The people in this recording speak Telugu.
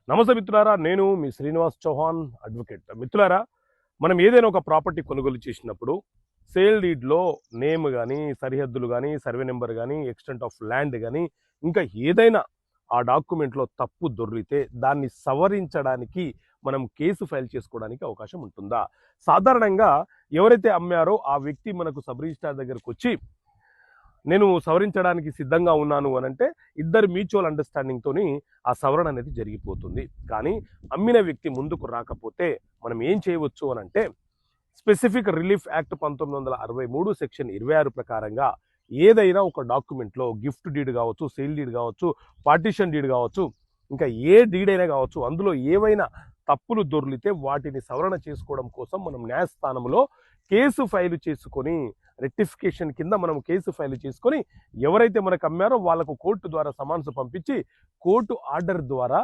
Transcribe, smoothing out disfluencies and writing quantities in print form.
నమస్తే మిత్రులారా, నేను మీ శ్రీనివాస్ చౌహాన్ అడ్వకేట్. మిత్రులారా, మనం ఏదైనా ఒక ప్రాపర్టీ కొనుగోలు చేసినప్పుడు సేల్ డీడ్లో నేమ్ కానీ, సరిహద్దులు కానీ, సర్వే నెంబర్ కానీ, ఎక్స్టెంట్ ఆఫ్ ల్యాండ్ కానీ, ఇంకా ఏదైనా ఆ డాక్యుమెంట్లో తప్పు దొర్లితే దాన్ని సవరించడానికి మనం కేసు ఫైల్ చేసుకోవడానికి అవకాశం ఉంటుందా? సాధారణంగా ఎవరైతే అమ్మారో ఆ వ్యక్తి మనకు సబ్ రిజిస్ట్రార్ దగ్గరకు వచ్చి నేను సవరించడానికి సిద్ధంగా ఉన్నాను అని అంటే ఇద్దరు మ్యూచువల్ అండర్స్టాండింగ్తోని ఆ సవరణ అనేది జరిగిపోతుంది. కానీ అమ్మిన వ్యక్తి ముందుకు రాకపోతే మనం ఏం చేయవచ్చు అని అంటే స్పెసిఫిక్ రిలీఫ్ యాక్ట్ 1963 సెక్షన్ 26 ప్రకారంగా ఏదైనా ఒక డాక్యుమెంట్లో గిఫ్ట్ డీడ్ కావచ్చు, సేల్ డీడ్ కావచ్చు, పార్టీషన్ డీడ్ కావచ్చు, ఇంకా ఏ డీడ్ అయినా కావచ్చు, అందులో ఏవైనా తప్పులు దొర్లితే వాటిని సవరణ చేసుకోవడం కోసం మనం న్యాయస్థానంలో కేసు ఫైలు చేసుకొని రెక్టిఫికేషన్ కింద మనం కేసు ఫైల్ చేసుకొని ఎవరైతే మనకు అమ్మారో వాళ్ళకు కోర్టు ద్వారా సమన్స్ పంపించి కోర్టు ఆర్డర్ ద్వారా